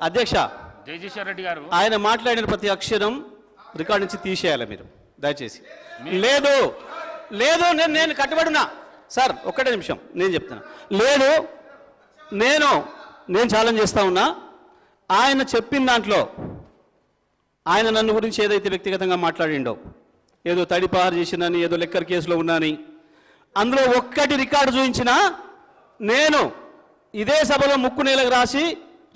అధ్యక్ష జయజేశ్వర్ రెడ్డి గారు ఆయన మాట్లాడిన ప్రతి అక్షరం రికార్డ్ నుంచి తీసేయాలి మీరు దయచేసి. లేదు లేదు నేను కట్టుబడినా సార్, ఒక్కటే నిమిషం నేను చెప్తాను. లేదు నేను ఛాలెంజ్ చేస్తా ఉన్నా. ఆయన చెప్పిన దాంట్లో ఆయన నన్ను గురించి ఏదైతే వ్యక్తిగతంగా మాట్లాడిండో, ఏదో తడిపారు చేసిందని, ఏదో లెక్కర్ కేసులో ఉన్నాని, అందులో ఒక్కటి రికార్డు చూపించినా నేను ఇదే సభలో ముక్కు నేలకు రాసి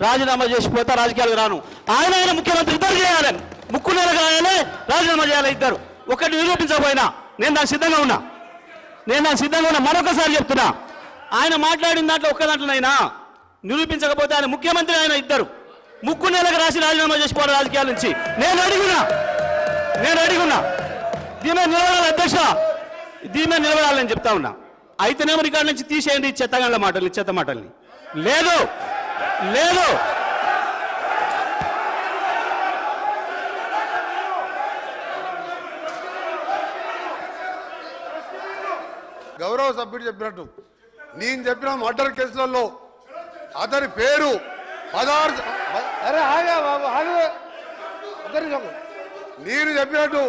రాజీనామా చేసిపోతా, రాజకీయాలకు రాను. ఆయన ముఖ్యమంత్రి ఇద్దరు చేయాలని, ముక్కు నేలకు రాయాలి, రాజీనామా చేయాలి ఇద్దరు. ఒకటి నిరూపించకపోయినా నేను దానికి సిద్ధంగా ఉన్నా. మరొకసారి చెప్తున్నా, ఆయన మాట్లాడిన దాంట్లో ఒక్క దాంట్లోనైనా నిరూపించకపోతే ఆయన ముఖ్యమంత్రి, ఆయన ఇద్దరు ముక్కు నేలకు రాసి రాజీనామా చేసిపోవాలి రాజకీయాల నుంచి. నేను అడిగున్నా దీని మీద నిలబడాలి అధ్యక్ష, దీని మీద నిలబడాలని చెప్తా ఉన్నా. అయితేనేమో రికార్డు నుంచి తీసేయండి ఈ చెత్తగాళ్ళ మాటలు, చెత్త మాటల్ని. లేదు గౌరవ సభ్యుడు చెప్పినట్టు నేను చెప్పిన మర్డర్ కేసులలో అతని పేరు 16 నేను చెప్పినట్టు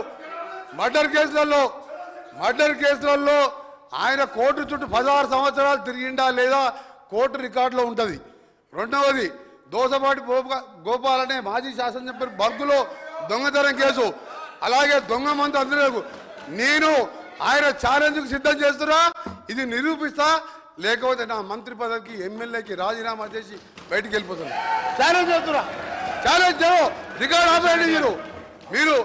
మర్డర్ కేసులలో ఆయన కోర్టు చుట్టూ 16 సంవత్సరాలు తిరిగిండా లేదా కోర్టు రికార్డులో ఉంటుంది. రెండవది దోసపాటి గోపాల్ అనే మాజీ శాసనసభ్యుడు బర్గులో దొంగతనం కేసు, అలాగే దొంగ మంది అందరూ నేను ఆయన ఛాలెంజ్కు సిద్ధం చేస్తున్నా. ఇది నిరూపిస్తా, లేకపోతే నా మంత్రి పదవికి ఎమ్మెల్యేకి రాజీనామా చేసి బయటికి వెళ్ళిపోతున్నా. ఛాలెంజ్ చేస్తున్నా, రికార్డు ఆపేయండి మీరు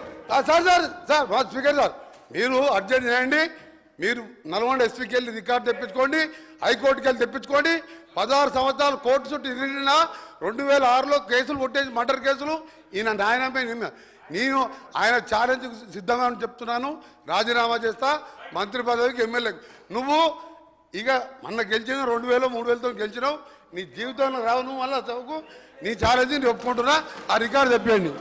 సార్ మా స్పీకర్ సార్, మీరు అర్జెంట్ చేయండి. మీరు నల్గొండ ఎస్పీకి వెళ్ళి రికార్డు తెప్పించుకోండి, హైకోర్టుకి వెళ్ళి తెప్పించుకోండి. 16 సంవత్సరాలు కోర్టు చుట్టూ తిరిగిన 2006లో కేసులు కొట్టేసి మర్డర్ కేసులు ఈయన న్యాయమే. నేను ఆయన ఛాలెంజ్కు సిద్ధంగా చెప్తున్నాను, రాజీనామా చేస్తా మంత్రి పదవికి ఎమ్మెల్యేకి. నువ్వు ఇక మొన్న గెలిచిన 2000 3000తో గెలిచినావు, నీ జీవితంలో రావు. నువ్వు మళ్ళీ చదువుకు నీ ఛాలెంజ్ ఒప్పుకుంటున్నా. ఆ రికార్డు తెప్పండి.